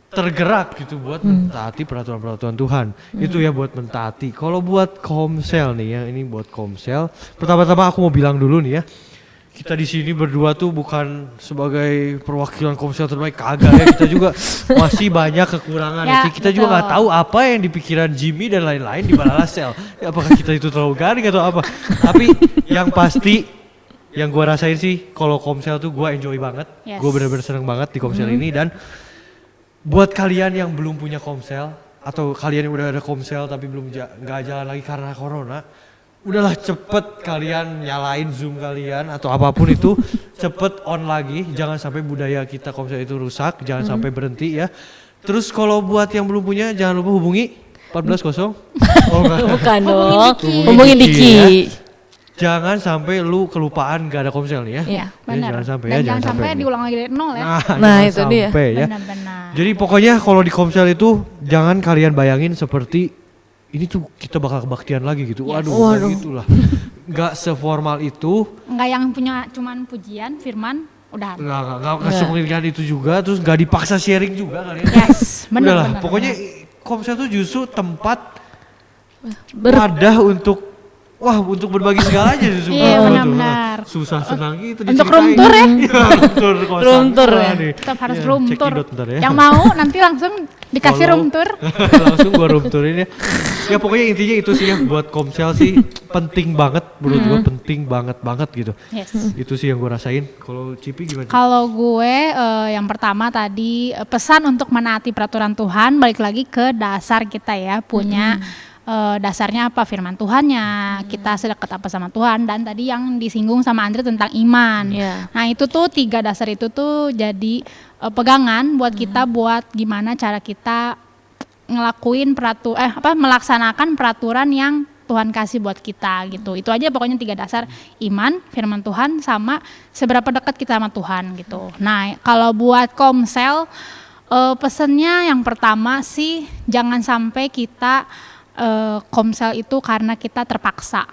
tergerak gitu buat mentaati peraturan-peraturan Tuhan. Itu ya buat mentaati. Kalau buat komsel nih ya, ini buat komsel. Pertama-tama aku mau bilang dulu nih ya, kita di sini berdua tuh bukan sebagai perwakilan komsel terbaik, kagak ya. Kita juga masih banyak kekurangan. Ya, Kita juga nggak betul. tahu apa yang di pikiran Jimmy dan lain-lain di Balalasel. Ya, apakah kita itu terlalu garing atau apa? Tapi yang pasti, yang gua rasain sih, kalau komsel tuh gua enjoy banget. Yes. Gua bener-bener seneng banget di komsel ini. Dan buat kalian yang belum punya komsel, atau kalian yang udah ada komsel tapi belum nggak jalan lagi karena corona, udahlah cepet kalian nyalain Zoom kalian atau apapun itu, cepet on lagi. Jangan sampai budaya kita komsel itu rusak, jangan sampai berhenti ya. Terus kalau buat yang belum punya, jangan lupa hubungi 14 Oh enggak. Bukan dong. Diki. Hubungin Diki, Diki. ya. Jangan sampai lu kelupaan gak ada komsel nih ya. Iya. Benar. Jangan sampai Dan ya, jangan sampai nih. diulang lagi dari nol ya. Nah, jangan itu dia. sampai ya. Benar-benar. Jadi pokoknya kalau di komsel itu jangan kalian bayangin seperti ini tuh kita bakal kebaktian lagi gitu. Yes. Waduh, Waduh. gitulah. Gak seformal itu. Enggak yang punya cuman pujian, firman, udah. Nggak semungkinkan itu juga. Terus gak dipaksa sharing juga kalian. Yes, Udahlah, benar. pokoknya komsel tuh justru tempat wadah untuk untuk berbagi segalanya justru. Iya, Waduh, benar-benar. susah senang gitu Untuk diceritain. room tour ya? Iya, room tour kosan. Room tour Wah, ya? nih. Tetap harus Iya, room cek tour. idot ntar ya. Yang mau nanti langsung dikasih Follow. room tour. Langsung gua room tourin ya. Ya pokoknya intinya itu sih ya, buat komsel sih penting banget menurut gua, penting banget gitu. Yes. Itu sih yang gua rasain. Kalau Cipi gimana? Ci? Kalau gue yang pertama tadi pesan untuk menaati peraturan Tuhan, balik lagi ke dasar kita ya, punya dasarnya apa, firman Tuhannya, kita sedekat apa sama Tuhan, dan tadi yang disinggung sama Andre tentang iman. Iya. Nah itu tuh 3 dasar itu tuh jadi pegangan buat kita, buat gimana cara kita ngelakuin melaksanakan peraturan yang Tuhan kasih buat kita gitu. Itu aja pokoknya 3 dasar, iman, firman Tuhan, sama seberapa dekat kita sama Tuhan gitu. Nah kalau buat komsel, pesennya yang pertama sih jangan sampai kita komsel itu karena kita terpaksa,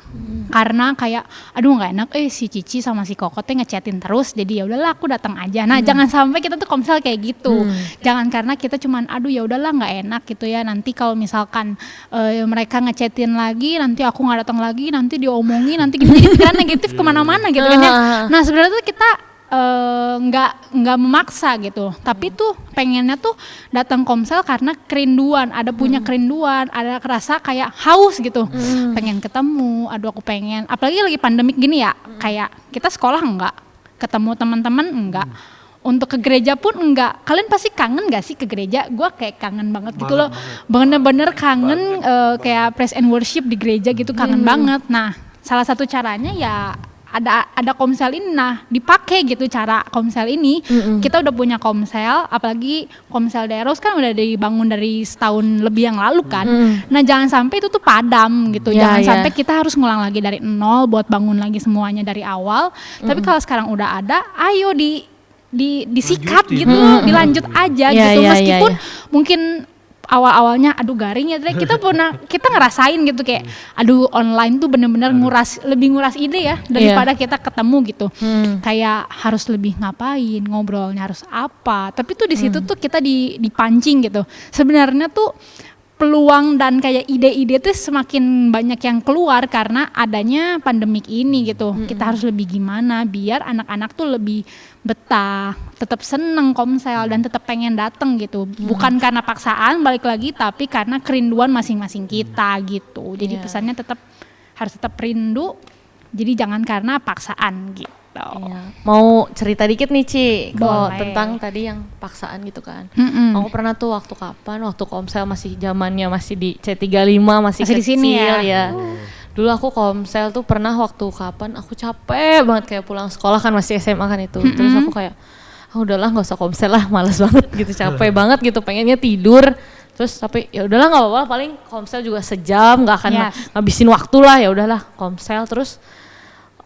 karena kayak aduh nggak enak si Cici sama si Kokotnya ngechatin terus, jadi ya udahlah aku datang aja. Nah jangan sampai kita tuh komsel kayak gitu. Jangan karena kita cuman aduh ya udahlah nggak enak gitu ya, nanti kalau misalkan mereka ngechatin lagi, nanti aku nggak datang lagi, nanti diomongin, nanti jadi pikiran negatif kemana-mana gitu kan ya. Nah sebenarnya tuh kita nggak memaksa gitu, tapi tuh pengennya tuh datang komsel karena kerinduan, ada punya kerinduan, ada rasa kayak haus gitu, pengen ketemu. Aduh aku pengen, apalagi lagi pandemik gini ya, kayak kita sekolah enggak, ketemu teman-teman enggak, untuk ke gereja pun enggak. Kalian pasti kangen gak sih ke gereja? Gue kayak kangen banget gitu loh, bener-bener kangen kayak praise and worship di gereja gitu, kangen banget. Nah salah satu caranya ya ada komsel ini, nah dipakai gitu cara komsel ini. Kita udah punya komsel, apalagi komsel Deros kan udah dibangun dari setahun lebih yang lalu kan. Nah jangan sampai itu tuh padam gitu, jangan sampai kita harus ngulang lagi dari nol buat bangun lagi semuanya dari awal. Tapi kalau sekarang udah ada, ayo disikat Lanjutin. gitu, dilanjut aja gitu. Meskipun mungkin awal-awalnya aduh garing ya, kita ngerasain gitu kayak aduh online tuh bener-bener lebih nguras ide ya daripada kita ketemu gitu. Kayak harus lebih ngapain, ngobrolnya harus apa, tapi tuh di situ tuh kita dipancing gitu. Sebenarnya tuh peluang dan kayak ide-ide tuh semakin banyak yang keluar karena adanya pandemik ini gitu. Kita harus lebih gimana biar anak-anak tuh lebih betah, tetap seneng Komsel dan tetap pengen dateng gitu. Bukan karena paksaan balik lagi, tapi karena kerinduan masing-masing kita gitu. Jadi pesannya harus tetap rindu. Jadi jangan karena paksaan gitu. Iya. Mau cerita dikit nih Ci, kalau Boleh. tentang tadi yang paksaan gitu kan. Aku pernah tuh waktu Komsel masih zamannya masih di C35 masih Masih di kecil sini ya? ya. Dulu aku Komsel tuh pernah waktu kapan aku capek banget kayak pulang sekolah kan masih SMA kan itu. Terus aku kayak udahlah nggak usah Komsel lah, malas banget gitu, capek banget gitu, pengennya tidur. Terus tapi ya udahlah nggak apa-apa, paling Komsel juga sejam, nggak akan ngabisin waktu lah, ya udahlah Komsel. Terus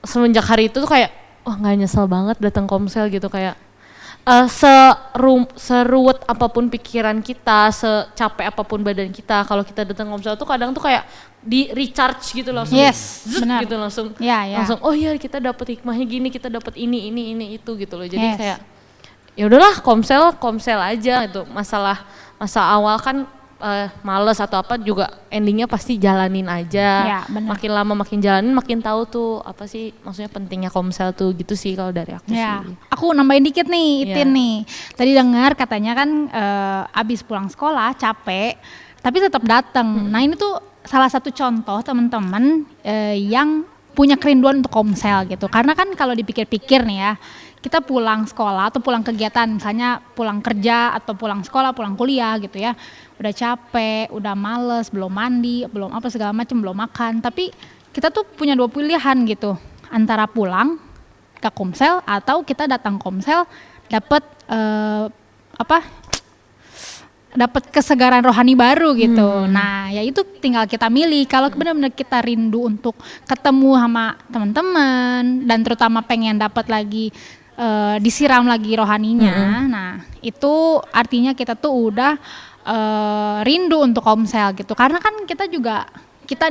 semenjak hari itu tuh kayak wah nggak nyesel banget datang Komsel gitu, kayak seruwet apapun pikiran kita, secapek apapun badan kita, kalau kita datang Komsel tuh kadang tuh kayak di recharge gitu langsung. Zut, benar. gitu langsung. Ya. Langsung oh iya kita dapat hikmahnya gini, kita dapat ini itu gitu loh. Jadi kayak ya udahlah Komsel aja gitu. Masa awal kan males atau apa juga endingnya pasti jalanin aja. Ya, benar. Makin lama makin jalanin makin tahu tuh apa sih maksudnya pentingnya Komsel tuh, gitu sih kalau dari aku Ya, sih. aku nambahin dikit nih, Itin nih. Tadi dengar katanya kan abis pulang sekolah capek, tapi tetap datang. Nah ini tuh salah satu contoh teman-teman yang punya kerinduan untuk Komsel gitu. Karena kan kalau dipikir-pikir nih ya, kita pulang sekolah atau pulang kegiatan, misalnya pulang kerja atau pulang sekolah, pulang kuliah gitu ya, udah capek, udah males, belum mandi, belum apa segala macam, belum makan. Tapi kita tuh punya dua pilihan gitu, antara pulang ke Komsel atau kita datang Komsel dapat dapat kesegaran rohani baru gitu. Nah, ya itu tinggal kita milih. Kalau benar-benar kita rindu untuk ketemu sama teman-teman dan terutama pengen dapat lagi disiram lagi rohaninya. Nah, itu artinya kita tuh udah rindu untuk Komsel gitu. Karena kan kita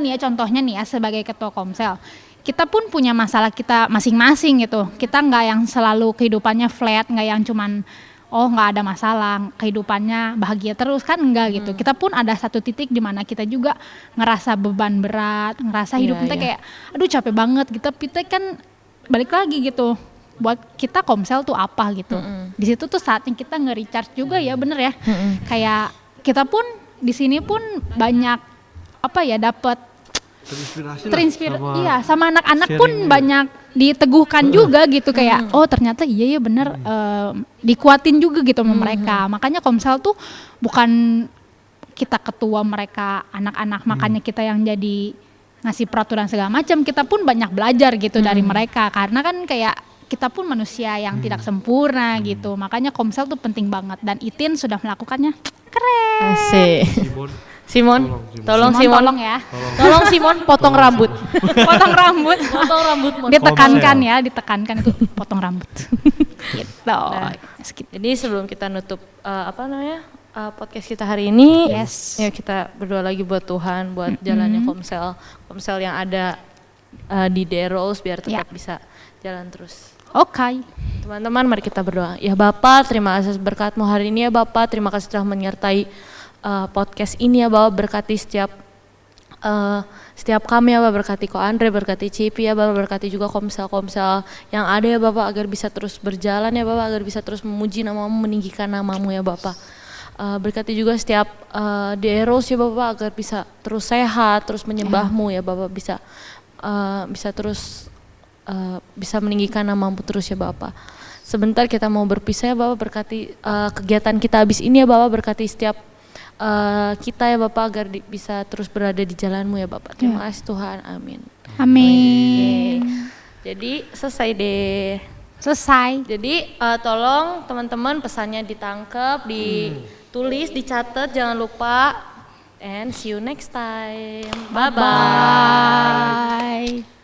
nih ya contohnya nih ya sebagai ketua Komsel, kita pun punya masalah kita masing-masing gitu. Kita nggak yang selalu kehidupannya flat, nggak yang cuman nggak ada masalah, kehidupannya bahagia terus kan, enggak gitu. Kita pun ada satu titik di mana kita juga ngerasa beban berat, ngerasa hidup kita kayak aduh capek banget gitu. Kita kan balik lagi gitu, buat kita Komsel tuh apa gitu. Di situ tuh saatnya kita nge-recharge juga ya, bener ya. Kayak kita pun di sini pun banyak dapat terinspirasi sama anak-anak pun banyak diteguhkan juga gitu, kayak oh ternyata iya ya bener, dikuatin juga gitu sama mereka. Makanya Komsel tuh bukan kita ketua mereka anak-anak, makanya kita yang jadi ngasih peraturan segala macam, kita pun banyak belajar gitu dari mereka, karena kan kayak kita pun manusia yang tidak sempurna gitu. Makanya Komsel tuh penting banget dan Itin sudah melakukannya. Keren. Asik. Simon, tolong ya. Tolong Simon potong rambut. Potong rambut. Potong rambut. Ditekankan itu potong rambut. Gitu. Jadi sebelum kita nutup podcast kita hari ini, ya kita berdoa lagi buat Tuhan, buat jalannya Komsel yang ada di Deros biar tetap bisa jalan terus. Oke. Teman-teman, mari kita berdoa. Ya Bapa, terima kasih berkat-Mu hari ini ya Bapa, terima kasih telah menyertai podcast ini ya Bapak, berkati setiap kami ya Bapak, berkati Ko Andre, berkati Cipi ya Bapak, berkati juga Komsel yang ada ya Bapak, agar bisa terus berjalan ya Bapak, agar bisa terus memuji nama-Mu, meninggikan nama-Mu ya Bapak. Berkati juga setiap Deros ya Bapak, agar bisa terus sehat, terus menyembah-Mu ya Bapak, bisa terus bisa meninggikan nama-Mu terus ya Bapak. Sebentar kita mau berpisah ya Bapak, berkati kegiatan kita habis ini ya Bapak, berkati setiap kita ya Bapak, agar bisa terus berada di jalan-Mu ya Bapak. Terima kasih Tuhan, amin. Amin. Jadi selesai deh. Selesai. Jadi tolong teman-teman pesannya ditangkap, ditulis, dicatat, jangan lupa. And see you next time. Bye-bye. Bye.